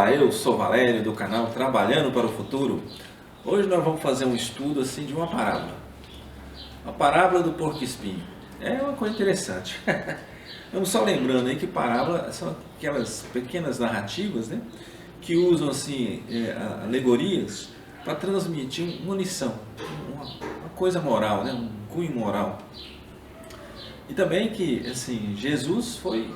Olá, eu sou Valério do canal Trabalhando para o Futuro. Hoje nós vamos fazer um estudo assim de uma parábola. A parábola do porco-espinho. É uma coisa interessante. Vamos só lembrando aí que parábola são aquelas pequenas narrativas, né, que usam assim alegorias para transmitir uma lição, uma coisa moral, né, um cunho moral. E também que assim Jesus foi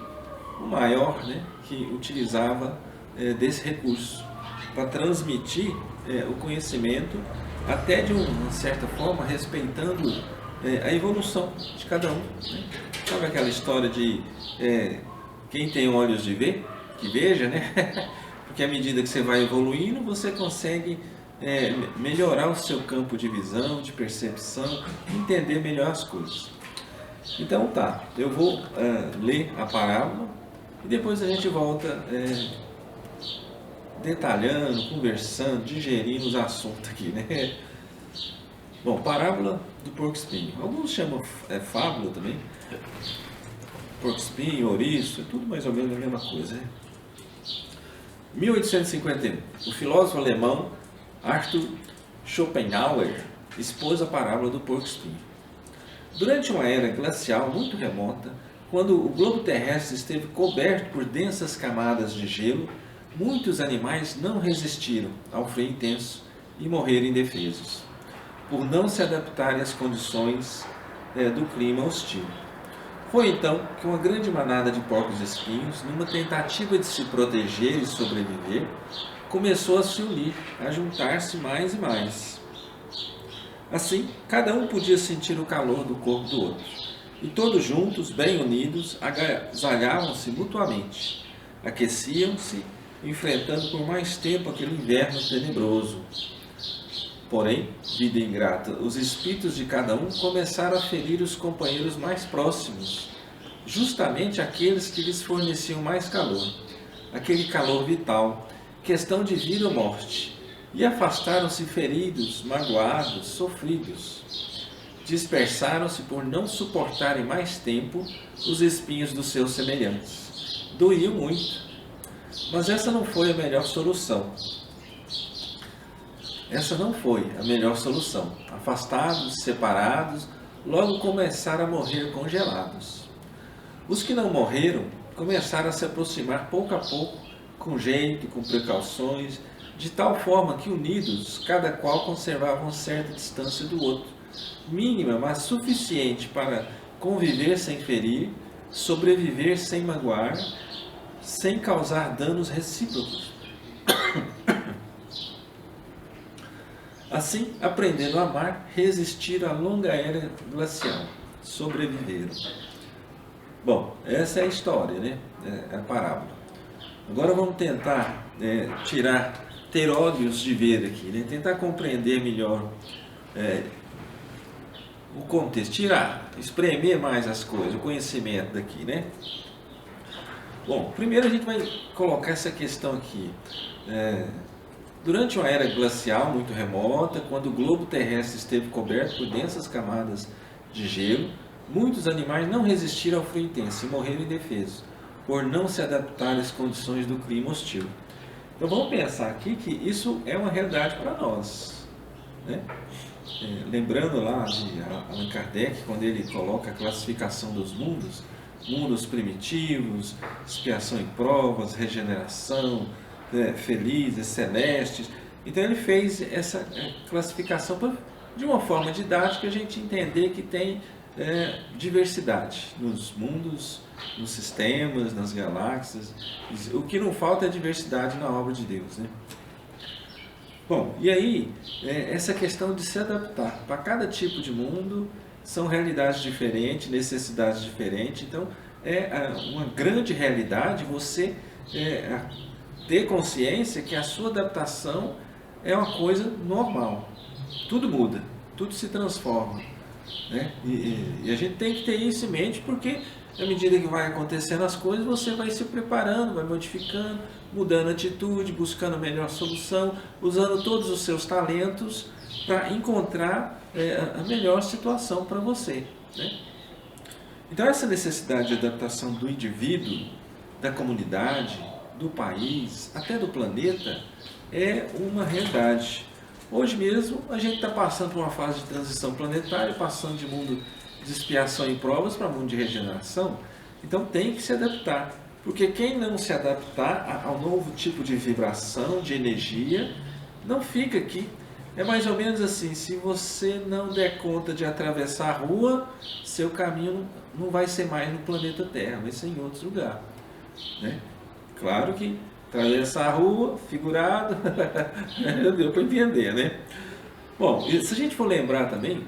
o maior, né, que utilizava desse recurso para transmitir o conhecimento, até de uma certa forma respeitando a evolução de cada um, né? Sabe aquela história de quem tem olhos de ver, que veja, né? Porque à medida que você vai evoluindo, você consegue melhorar o seu campo de visão, de percepção, entender melhor as coisas. Então tá, eu vou ler a parábola e depois a gente volta detalhando, conversando, digerindo os assuntos aqui, né? Bom, parábola do porco-espinho. Alguns chamam fábula também. Porco-espinho, ouriço, é tudo mais ou menos a mesma coisa, né? 1851. O filósofo alemão Arthur Schopenhauer expôs a parábola do porco-espinho. Durante uma era glacial muito remota, quando o globo terrestre esteve coberto por densas camadas de gelo, muitos animais não resistiram ao frio intenso e morreram indefesos, por não se adaptarem às condições do clima hostil. Foi então que uma grande manada de porcos-espinhos, numa tentativa de se proteger e sobreviver, começou a se unir, a juntar-se mais e mais. Assim, cada um podia sentir o calor do corpo do outro, e todos juntos, bem unidos, agasalhavam-se mutuamente, aqueciam-se, enfrentando por mais tempo aquele inverno tenebroso. Porém, vida ingrata, os espíritos de cada um começaram a ferir os companheiros mais próximos, justamente aqueles que lhes forneciam mais calor, aquele calor vital, questão de vida ou morte, e afastaram-se feridos, magoados, sofridos. Dispersaram-se por não suportarem mais tempo os espinhos dos seus semelhantes. Doía muito. Mas essa não foi a melhor solução. Essa não foi a melhor solução. Afastados, separados, logo começaram a morrer congelados. Os que não morreram começaram a se aproximar pouco a pouco, com jeito, com precauções, de tal forma que unidos, cada qual conservava uma certa distância do outro, mínima, mas suficiente para conviver sem ferir, sobreviver sem magoar, sem causar danos recíprocos. Assim, aprendendo a amar, resistiram à longa era glacial, sobreviveram. Bom, essa é a história, né? É a parábola. Agora vamos tentar ter olhos de ver aqui, né? Tentar compreender melhor o contexto, espremer mais as coisas, o conhecimento daqui, né? Bom, primeiro a gente vai colocar essa questão aqui. Durante uma era glacial muito remota, quando o globo terrestre esteve coberto por densas camadas de gelo, muitos animais não resistiram ao frio intenso e morreram indefesos, por não se adaptar às condições do clima hostil. Então vamos pensar aqui que isso é uma realidade para nós, né? Lembrando lá de Allan Kardec, quando ele coloca a classificação dos mundos, mundos primitivos, expiação e provas, regeneração, felizes, celestes. Então ele fez essa classificação de uma forma didática a gente entender que tem diversidade nos mundos, nos sistemas, nas galáxias. O que não falta é diversidade na obra de Deus, né? Bom, e aí essa questão de se adaptar para cada tipo de mundo, são realidades diferentes, necessidades diferentes. Então é uma grande realidade você ter consciência que a sua adaptação é uma coisa normal. Tudo muda, tudo se transforma, né? E a gente tem que ter isso em mente, porque à medida que vai acontecendo as coisas, você vai se preparando, vai modificando, mudando a atitude, buscando a melhor solução, usando todos os seus talentos para encontrar a melhor situação para você, né? Então essa necessidade de adaptação do indivíduo, da comunidade, do país, até do planeta, é uma realidade. Hoje mesmo a gente está passando por uma fase de transição planetária, passando de mundo de expiação e provas para mundo de regeneração, então tem que se adaptar, porque quem não se adaptar ao novo tipo de vibração, de energia, não fica aqui. É mais ou menos assim, se você não der conta de atravessar a rua, seu caminho não vai ser mais no planeta Terra, vai ser em outro lugar, né? Claro que atravessar a rua, figurado, deu para entender, né? Bom, se a gente for lembrar também,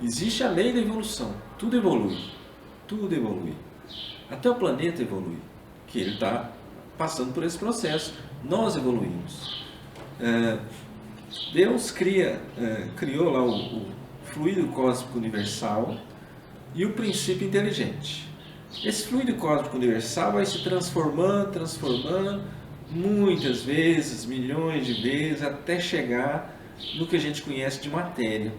existe a lei da evolução, tudo evolui, até o planeta evolui, que ele está passando por esse processo, nós evoluímos. Deus criou lá o fluido cósmico universal e o princípio inteligente. Esse fluido cósmico universal vai se transformando, muitas vezes, milhões de vezes, até chegar no que a gente conhece de matéria.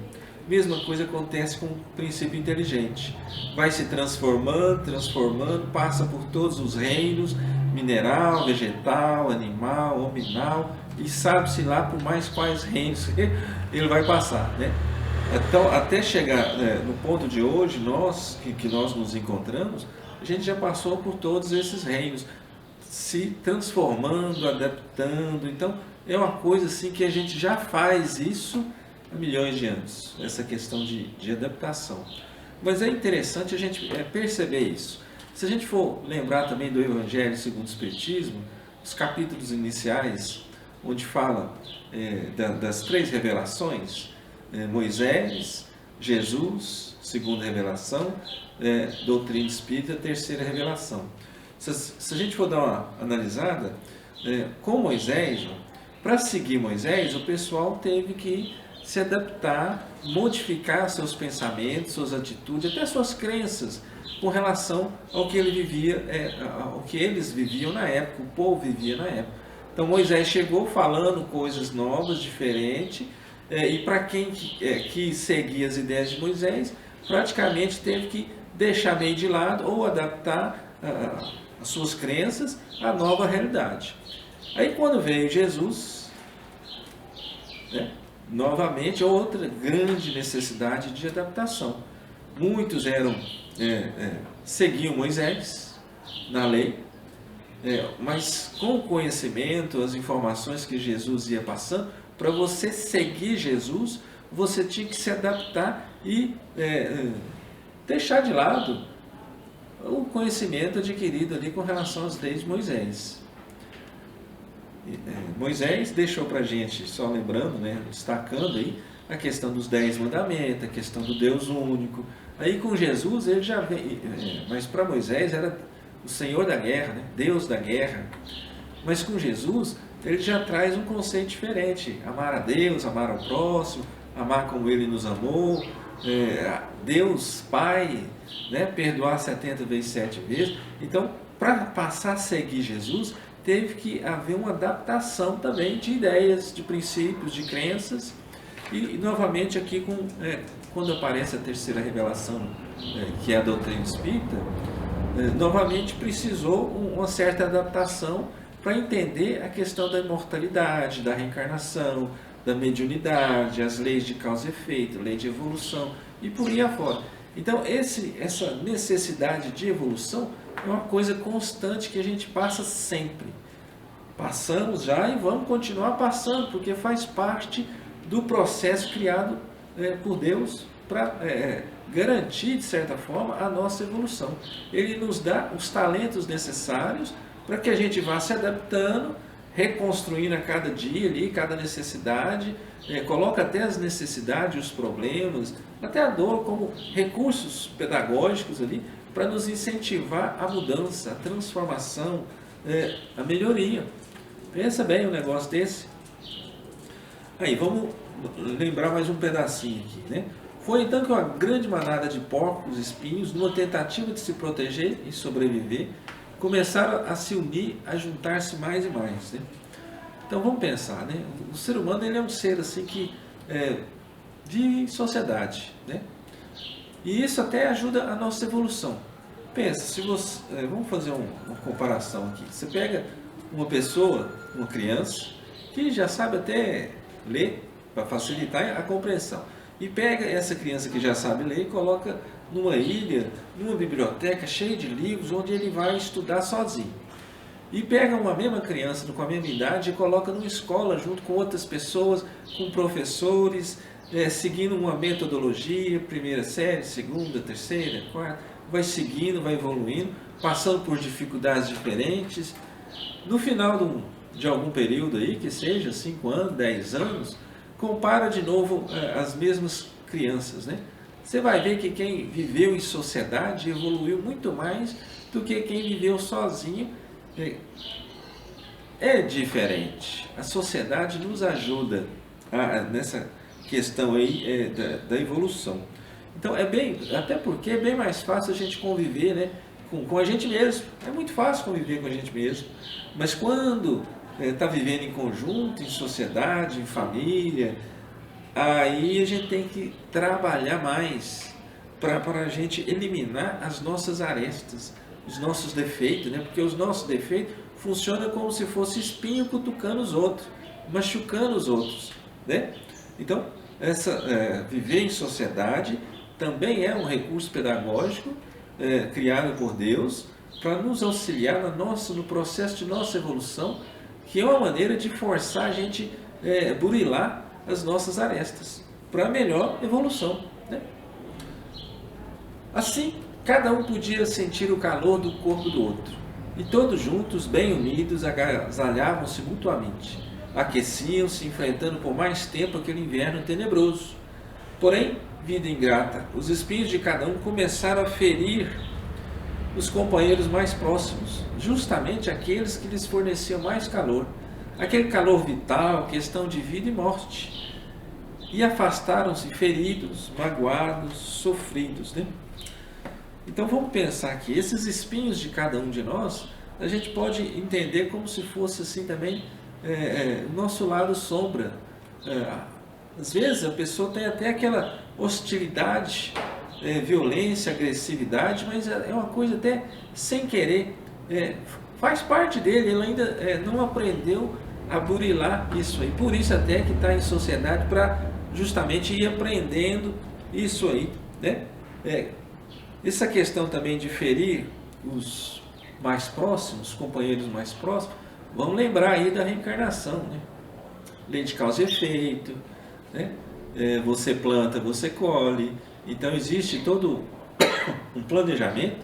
Mesma coisa acontece com o princípio inteligente. Vai se transformando, passa por todos os reinos, mineral, vegetal, animal, hominal, e sabe-se lá por mais quais reinos ele vai passar, né? Então, até chegar no ponto de hoje, que nós nos encontramos, a gente já passou por todos esses reinos, se transformando, adaptando. Então, é uma coisa assim que a gente já faz isso há milhões de anos, essa questão de adaptação. Mas é interessante a gente perceber isso. Se a gente for lembrar também do Evangelho segundo o Espiritismo, os capítulos iniciais, onde fala das 3 revelações, Moisés, Jesus, segunda revelação, doutrina espírita, terceira revelação. Se a gente for dar uma analisada, com Moisés, para seguir Moisés, o pessoal teve que se adaptar, modificar seus pensamentos, suas atitudes, até suas crenças, com relação ao que ele vivia, ao que eles viviam na época, o povo vivia na época. Então Moisés chegou falando coisas novas, diferentes, e para quem quis seguir as ideias de Moisés, praticamente teve que deixar meio de lado ou adaptar as suas crenças à nova realidade. Aí quando veio Jesus, novamente outra grande necessidade de adaptação. Muitos seguiam Moisés na lei, mas com o conhecimento, as informações que Jesus ia passando, para você seguir Jesus, você tinha que se adaptar e deixar de lado o conhecimento adquirido ali com relação às leis de Moisés. Moisés deixou para a gente, só lembrando, destacando aí, a questão dos 10 mandamentos, a questão do Deus único. Aí com Jesus ele já vem, mas para Moisés era o Senhor da guerra, Deus da guerra. Mas com Jesus ele já traz um conceito diferente: amar a Deus, amar ao próximo, amar como Ele nos amou, Deus Pai, perdoar 70 vezes 7 vezes. Então, para passar a seguir Jesus, teve que haver uma adaptação também de ideias, de princípios, de crenças. E novamente aqui, quando aparece a terceira revelação, que é a doutrina espírita, novamente precisou uma certa adaptação para entender a questão da imortalidade, da reencarnação, da mediunidade, as leis de causa e efeito, lei de evolução e por aí afora. Então essa necessidade de evolução é uma coisa constante que a gente passa sempre. Passamos já e vamos continuar passando, porque faz parte do processo criado por Deus para garantir, de certa forma, a nossa evolução. Ele nos dá os talentos necessários para que a gente vá se adaptando, reconstruindo a cada dia ali, cada necessidade, coloca até as necessidades, os problemas, até a dor como recursos pedagógicos ali, para nos incentivar a mudança, a transformação, a melhoria. Pensa bem um negócio desse. Aí, vamos lembrar mais um pedacinho aqui, Foi então que uma grande manada de porcos espinhos, numa tentativa de se proteger e sobreviver, começaram a se unir, a juntar-se mais e mais. Então vamos pensar, o ser humano ele é um ser assim que vive em sociedade, e isso até ajuda a nossa evolução. Pensa, se você, vamos fazer uma comparação aqui. Você pega uma pessoa, uma criança, que já sabe até ler, para facilitar a compreensão, e pega essa criança que já sabe ler e coloca numa ilha, numa biblioteca cheia de livros, onde ele vai estudar sozinho. E pega uma mesma criança com a mesma idade e coloca numa escola junto com outras pessoas, com professores, seguindo uma metodologia, primeira série, segunda, terceira, quarta, vai seguindo, vai evoluindo, passando por dificuldades diferentes. No final de algum período aí, que seja 5 anos, 10 anos, compara de novo as mesmas crianças, né? Você vai ver que quem viveu em sociedade evoluiu muito mais do que quem viveu sozinho. É diferente. A sociedade nos ajuda nessa questão aí da evolução. Então até porque é bem mais fácil a gente conviver, né, com a gente mesmo. É muito fácil conviver com a gente mesmo. Mas quando está vivendo em conjunto, em sociedade, em família, aí a gente tem que trabalhar mais para a gente eliminar as nossas arestas, os nossos defeitos, né? Porque os nossos defeitos funcionam como se fosse espinho cutucando os outros, machucando os outros, né? Então, viver em sociedade também é um recurso pedagógico criado por Deus para nos auxiliar no processo de nossa evolução, que é uma maneira de forçar a gente burilar as nossas arestas para melhor evolução, né? Assim, cada um podia sentir o calor do corpo do outro, e todos juntos, bem unidos, agasalhavam-se mutuamente, aqueciam-se, enfrentando por mais tempo aquele inverno tenebroso. Porém, vida ingrata, os espinhos de cada um começaram a ferir os companheiros mais próximos, justamente aqueles que lhes forneciam mais calor, aquele calor vital, questão de vida e morte, e afastaram-se feridos, magoados, sofridos, né? Então vamos pensar que esses espinhos de cada um de nós, a gente pode entender como se fosse assim também o nosso lado sombra. Às vezes a pessoa tem até aquela hostilidade, violência, agressividade, mas é uma coisa até sem querer, faz parte dele, ele ainda não aprendeu a burilar isso aí, por isso até que está em sociedade, para justamente ir aprendendo isso aí, né? Essa questão também de ferir os mais próximos, os companheiros mais próximos, vamos lembrar aí da reencarnação, né? Lei de causa e efeito, né? Você planta, você colhe. Então existe todo um planejamento,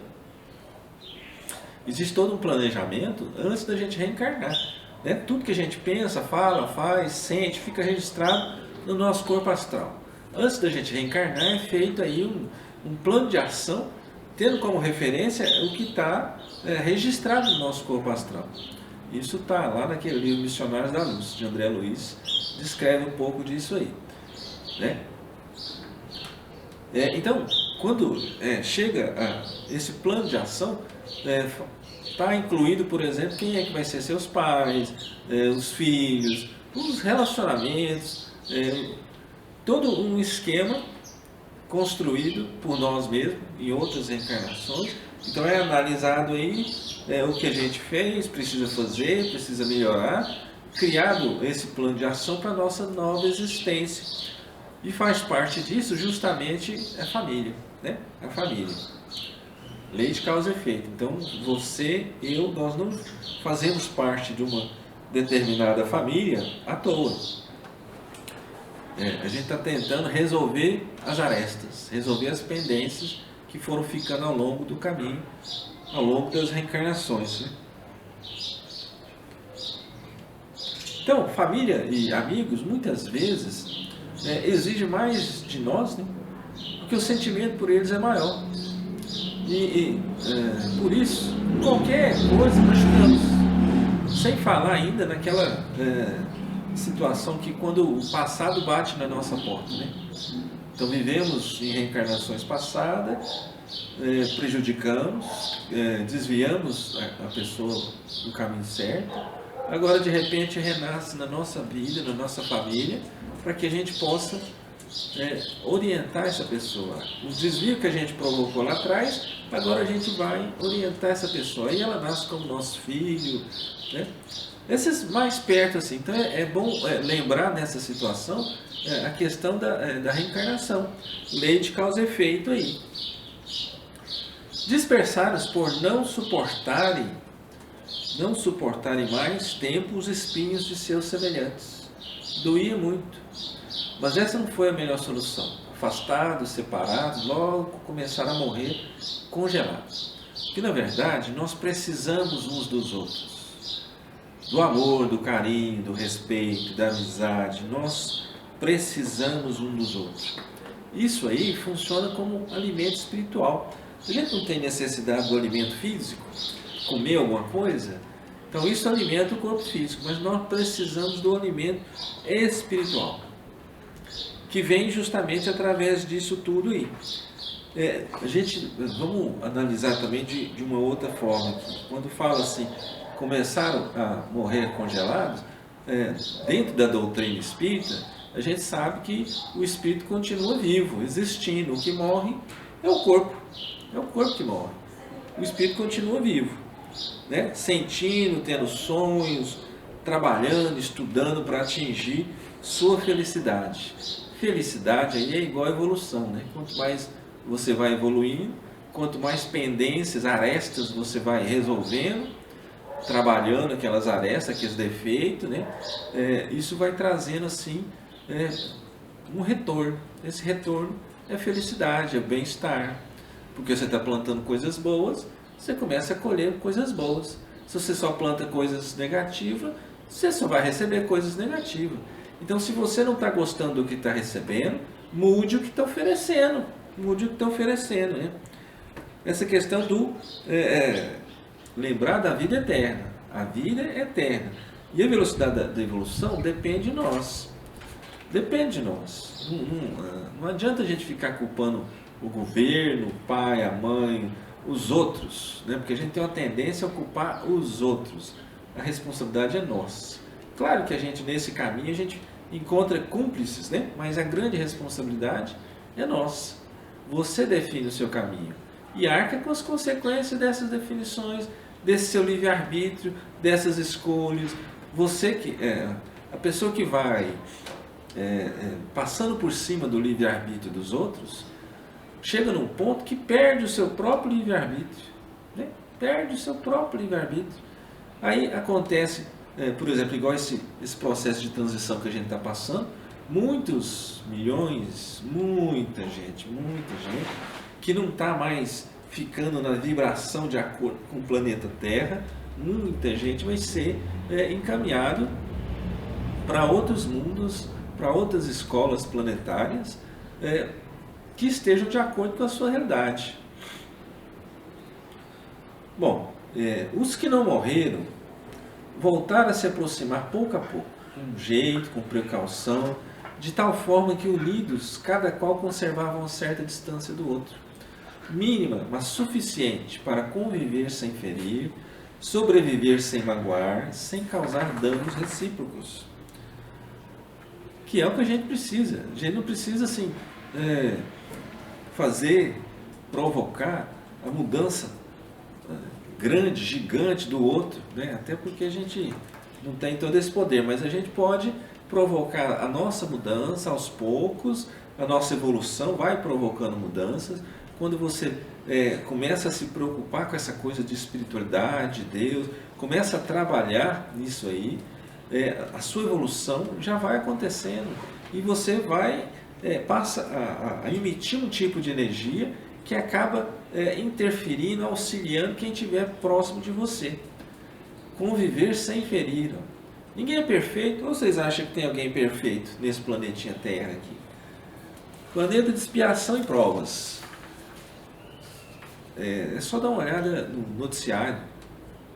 antes da gente reencarnar, né? Tudo que a gente pensa, fala, faz, sente, fica registrado no nosso corpo astral. Antes da gente reencarnar é feito aí um plano de ação, tendo como referência o que está registrado no nosso corpo astral. Isso está lá naquele livro Missionários da Luz, de André Luiz, descreve um pouco disso aí, né? Então, quando chega esse plano de ação, está incluído, por exemplo, quem é que vai ser seus pais, os filhos, os relacionamentos, todo um esquema construído por nós mesmos em outras reencarnações. Então é analisado aí o que a gente fez, precisa fazer, precisa melhorar, criado esse plano de ação para a nossa nova existência. E faz parte disso justamente a família, né? A família. Lei de causa e efeito. Então você, eu, nós não fazemos parte de uma determinada família à toa. A gente está tentando resolver as arestas, resolver as pendências que foram ficando ao longo do caminho, ao longo das reencarnações, né? Então, família e amigos, muitas vezes, exigem mais de nós, né? Porque o sentimento por eles é maior. Por isso, qualquer coisa nós ficamos. Sem falar ainda naquela situação que quando o passado bate na nossa porta, né? Então vivemos em reencarnações passadas, prejudicamos, desviamos a pessoa do caminho certo. Agora de repente renasce na nossa vida, na nossa família, para que a gente possa orientar essa pessoa. Os desvios que a gente provocou lá atrás, agora a gente vai orientar essa pessoa. Aí ela nasce como nosso filho, né? Esses mais perto, assim. Então é bom lembrar nessa situação a questão da reencarnação. Lei de causa e efeito aí. Dispersados por não suportarem mais tempo os espinhos de seus semelhantes. Doía muito. Mas essa não foi a melhor solução. Afastados, separados, logo começaram a morrer congelados. Porque na verdade nós precisamos uns dos outros. Do amor, do carinho, do respeito, da amizade. Nós precisamos uns dos outros. Isso aí funciona como alimento espiritual. A gente não tem necessidade do alimento físico, comer alguma coisa, então isso alimenta o corpo físico, mas nós precisamos do alimento espiritual, que vem justamente através disso tudo aí. Vamos analisar também de uma outra forma aqui. Quando fala assim, começaram a morrer congelados, dentro da doutrina espírita, a gente sabe que o espírito continua vivo, existindo. O que morre é o corpo que morre. O espírito continua vivo, né? Sentindo, tendo sonhos, trabalhando, estudando para atingir sua felicidade. Felicidade aí é igual a evolução, né? Quanto mais você vai evoluindo, quanto mais pendências, arestas você vai resolvendo, trabalhando aquelas arestas, aqueles defeitos, né? Isso vai trazendo assim um retorno. Esse retorno é felicidade, é bem-estar, porque você está plantando coisas boas, você começa a colher coisas boas. Se você só planta coisas negativas, você só vai receber coisas negativas. Então, se você não está gostando do que está recebendo, mude o que está oferecendo. Mude o que está oferecendo, né? Essa questão do lembrar da vida eterna. A vida é eterna. E a velocidade da evolução depende de nós. Depende de nós. Não adianta a gente ficar culpando o governo, o pai, a mãe, os outros, né? Porque a gente tem uma tendência a culpar os outros. A responsabilidade é nossa. Claro que a gente, nesse caminho, a gente encontra cúmplices, né? Mas a grande responsabilidade é nossa. Você define o seu caminho e arca com as consequências dessas definições, desse seu livre-arbítrio, dessas escolhas. A pessoa que vai passando por cima do livre-arbítrio dos outros, chega num ponto que perde o seu próprio livre-arbítrio, né? Perde o seu próprio livre-arbítrio. Aí acontece, por exemplo, igual esse processo de transição que a gente está passando, muitos milhões, muita gente, que não está mais ficando na vibração de acordo com o planeta Terra, muita gente vai ser encaminhado para outros mundos, para outras escolas planetárias, que estejam de acordo com a sua realidade. Bom, os que não morreram voltaram a se aproximar pouco a pouco, com jeito, com precaução, de tal forma que unidos, cada qual conservava uma certa distância do outro, mínima, mas suficiente para conviver sem ferir, sobreviver sem magoar, sem causar danos recíprocos. Que é o que a gente precisa. A gente não precisa assim provocar a mudança grande, gigante do outro, né? Até porque a gente não tem todo esse poder, mas a gente pode provocar a nossa mudança aos poucos, a nossa evolução vai provocando mudanças. Quando você começa a se preocupar com essa coisa de espiritualidade, de Deus, começa a trabalhar nisso aí, a sua evolução já vai acontecendo e você passa a emitir um tipo de energia que acaba interferindo, auxiliando quem estiver próximo de você. Conviver sem ferir. Ninguém é perfeito. Ou vocês acham que tem alguém perfeito nesse planetinha Terra aqui? Planeta de expiação e provas. É só dar uma olhada no noticiário.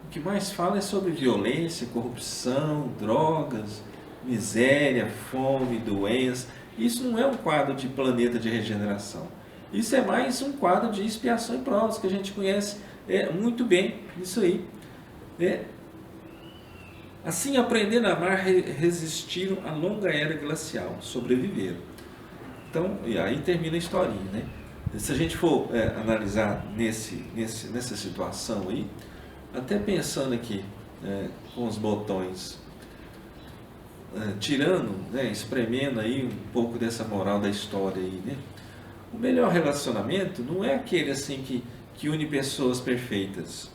O que mais fala é sobre violência, corrupção, drogas, miséria, fome, doença. Isso não é um quadro de planeta de regeneração. Isso é mais um quadro de expiação e provas, que a gente conhece muito bem. Isso aí. Assim, aprendendo a amar, resistiram à longa era glacial, sobreviveram. Então, e aí termina a historinha, né? Se a gente for analisar nessa situação aí, até pensando aqui com os botões, tirando, né, espremendo aí um pouco dessa moral da história aí, né? O melhor relacionamento não é aquele assim que une pessoas perfeitas.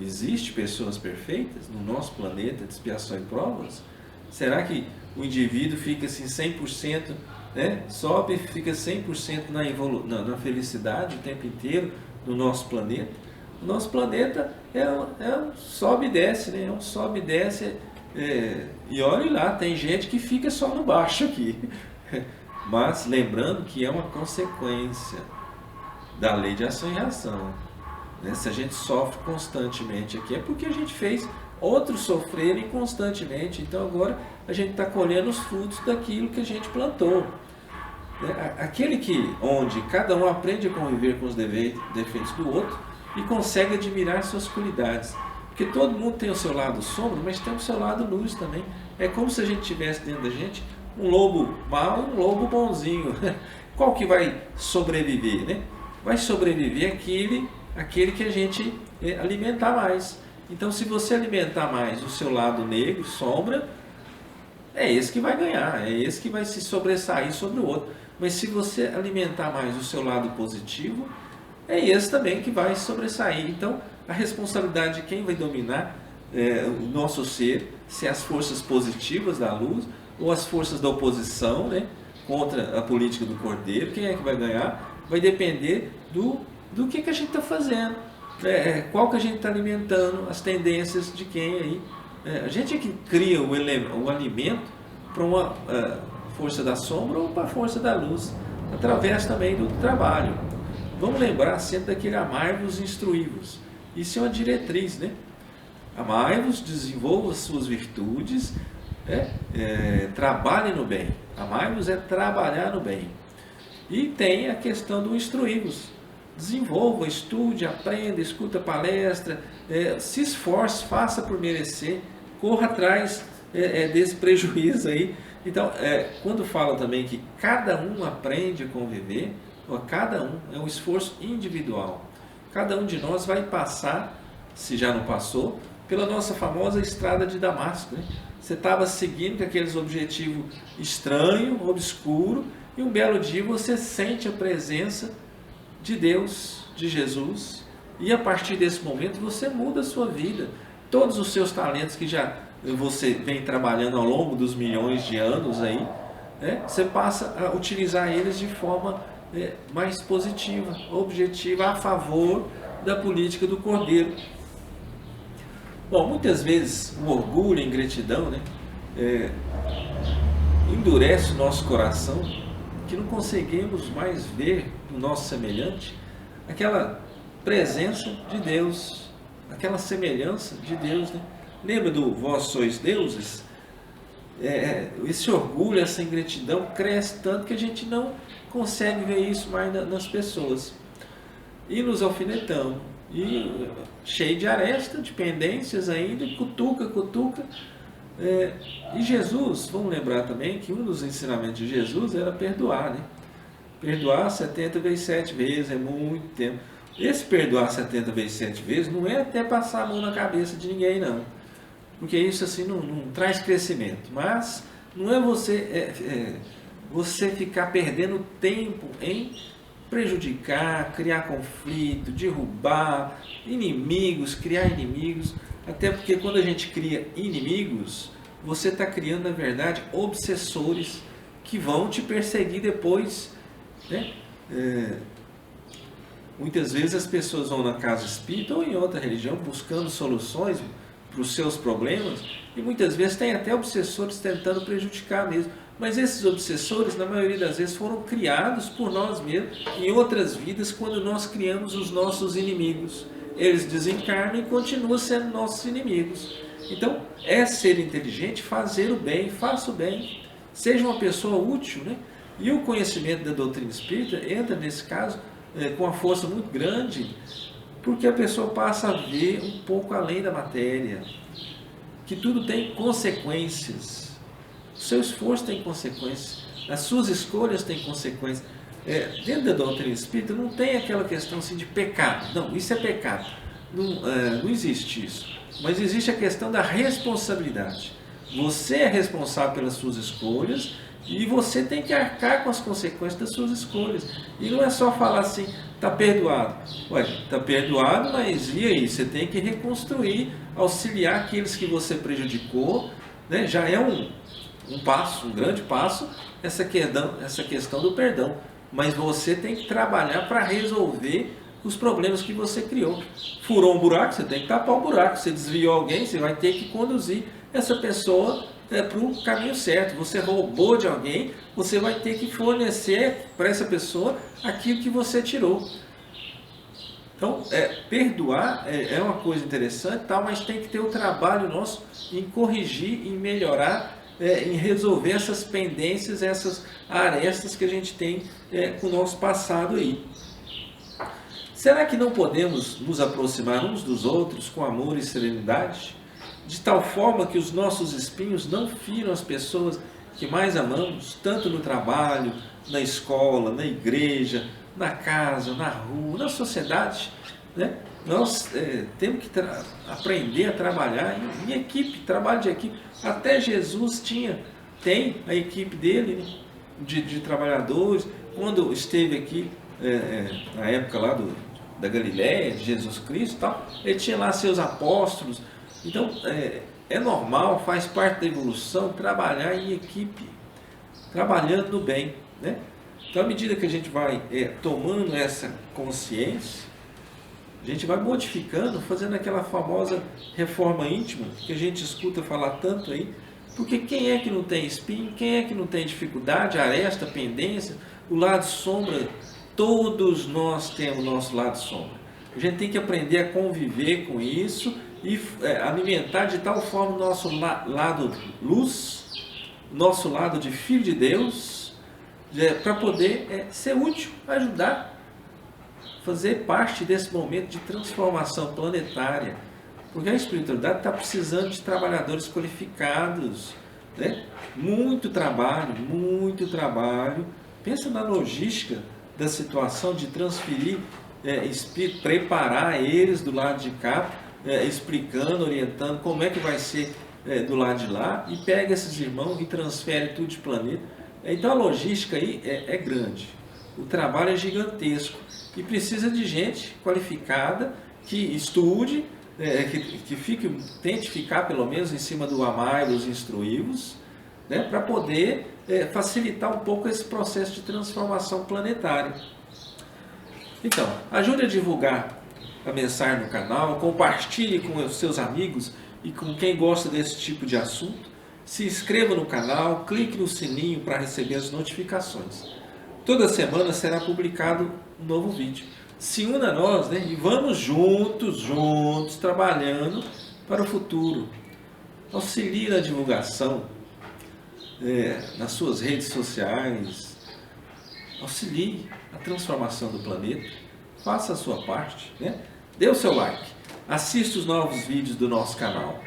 Existe pessoas perfeitas no nosso planeta de expiação e provas? Será que o indivíduo fica assim 100%, né? Sobe e fica 100% na felicidade o tempo inteiro no nosso planeta? O nosso planeta é um sobe e desce, né? É um sobe e desce. E olhe lá, tem gente que fica só no baixo aqui. Mas lembrando que é uma consequência da lei de ação e reação, né? Se a gente sofre constantemente aqui, é porque a gente fez outros sofrerem constantemente. Então agora a gente está colhendo os frutos daquilo que a gente plantou, né? Aquele onde cada um aprende a conviver com os defeitos do outro e consegue admirar suas qualidades. Porque todo mundo tem o seu lado sombra, mas tem o seu lado luz também. É como se a gente tivesse dentro da gente um lobo mau e um lobo bonzinho. Qual que vai sobreviver, né? Vai sobreviver aquele que a gente alimentar mais. Então, se você alimentar mais o seu lado negro, sombra, é esse que vai ganhar, é esse que vai se sobressair sobre o outro. Mas se você alimentar mais o seu lado positivo, é esse também que vai sobressair. Então, a responsabilidade de quem vai dominar o nosso ser, se é as forças positivas da luz ou as forças da oposição, né, contra a política do Cordeiro, quem é que vai ganhar? Vai depender do que a gente está fazendo, qual que a gente está alimentando, as tendências de quem aí. A gente é que cria o alimento para uma força da sombra ou para a força da luz, através também do trabalho. Vamos lembrar sempre daquele amai-vos e instruí-vos. Isso é uma diretriz, né? Amai-vos, desenvolva as suas virtudes, trabalhe no bem. Amai-vos é trabalhar no bem. E tem a questão do instruí-vos. Desenvolva, estude, aprenda, escuta palestra, se esforce, faça por merecer, corra atrás desse prejuízo aí. Então, quando fala também que cada um aprende a conviver, cada um é um esforço individual. Cada um de nós vai passar, se já não passou, pela nossa famosa estrada de Damasco, né? Você estava seguindo aqueles objetivos estranhos, obscuros, e um belo dia você sente a presença de Deus, de Jesus, e a partir desse momento você muda a sua vida. Todos os seus talentos que já você vem trabalhando ao longo dos milhões de anos aí, você passa a utilizar eles de forma mais positiva, objetiva, a favor da política do Cordeiro. Bom, muitas vezes o orgulho, a ingratidão, né, endurece o nosso coração, que não conseguimos mais ver no nosso semelhante aquela presença de Deus, aquela semelhança de Deus, né? Lembra do vós sois deuses? Esse orgulho, essa ingratidão cresce tanto que a gente não consegue ver isso mais nas pessoas. E nos alfinetamos. E cheio de aresta, de pendências ainda, cutuca. E Jesus, vamos lembrar também que um dos ensinamentos de Jesus era perdoar, né? Perdoar 70 vezes 7 vezes, é muito tempo. Esse perdoar 70 vezes 7 vezes não é até passar a mão na cabeça de ninguém, não. Porque isso assim não traz crescimento. Mas não é você ficar perdendo tempo em prejudicar, criar conflito, derrubar inimigos, criar inimigos. Até porque quando a gente cria inimigos, você está criando, na verdade, obsessores que vão te perseguir depois, né? Muitas vezes as pessoas vão na casa espírita ou em outra religião buscando soluções para os seus problemas, e muitas vezes tem até obsessores tentando prejudicar mesmo. Mas esses obsessores, na maioria das vezes, foram criados por nós mesmos em outras vidas, quando nós criamos os nossos inimigos. Eles desencarnam e continuam sendo nossos inimigos. Então, é ser inteligente, fazer o bem, faça o bem, seja uma pessoa útil, né? E o conhecimento da doutrina espírita entra nesse caso com uma força muito grande, porque a pessoa passa a ver um pouco além da matéria, que tudo tem consequências. O seu esforço tem consequências. As suas escolhas têm consequências. Dentro da doutrina espírita não tem aquela questão assim, de pecado. Não, isso é pecado. Não existe isso. Mas existe a questão da responsabilidade. Você é responsável pelas suas escolhas e você tem que arcar com as consequências das suas escolhas. E não é só falar assim, está perdoado. Ué, está perdoado, mas e aí? Você tem que reconstruir, auxiliar aqueles que você prejudicou, né? Já é um passo, um grande passo, essa questão do perdão. Mas você tem que trabalhar para resolver os problemas que você criou. Furou um buraco, você tem que tapar o buraco. Você desviou alguém, você vai ter que conduzir essa pessoa para o caminho certo. Você roubou de alguém, você vai ter que fornecer para essa pessoa aquilo que você tirou. Então, perdoar é uma coisa interessante, tal, mas tem que ter o trabalho nosso em corrigir, em melhorar, em resolver essas pendências, essas arestas que a gente tem com o nosso passado aí. Será que não podemos nos aproximar uns dos outros com amor e serenidade, de tal forma que os nossos espinhos não firam as pessoas que mais amamos, tanto no trabalho, na escola, na igreja, na casa, na rua, na sociedade, né? Nós temos que aprender a trabalhar em equipe, trabalho de equipe. Até Jesus tem a equipe dele, né? de trabalhadores. Quando esteve aqui, na época lá da Galileia, de Jesus Cristo, tal, ele tinha lá seus apóstolos. Então, é normal, faz parte da evolução, trabalhar em equipe, trabalhando no bem, né? Então, à medida que a gente vai tomando essa consciência, a gente vai modificando, fazendo aquela famosa reforma íntima, que a gente escuta falar tanto aí, porque quem é que não tem espinho, quem é que não tem dificuldade, aresta, pendência, o lado sombra, todos nós temos nosso lado sombra. A gente tem que aprender a conviver com isso e alimentar de tal forma o nosso lado luz, nosso lado de filho de Deus, para poder ser útil, ajudar, fazer parte desse momento de transformação planetária. Porque a espiritualidade está precisando de trabalhadores qualificados, né? Muito trabalho. Pensa na logística da situação de transferir espírito, preparar eles do lado de cá, explicando, orientando como é que vai ser do lado de lá, e pega esses irmãos e transfere tudo de planeta. Então a logística aí é grande, o trabalho é gigantesco e precisa de gente qualificada que estude, tente ficar pelo menos em cima do amar e dos instruí-vos, né, para poder facilitar um pouco esse processo de transformação planetária. Então, ajude a divulgar a mensagem no canal, compartilhe com os seus amigos e com quem gosta desse tipo de assunto. Se inscreva no canal, clique no sininho para receber as notificações. Toda semana será publicado um novo vídeo. Se una a nós, né, e vamos juntos, trabalhando para o futuro. Auxilie na divulgação, nas suas redes sociais. Auxilie a transformação do planeta. Faça a sua parte, né? Dê o seu like. Assista os novos vídeos do nosso canal.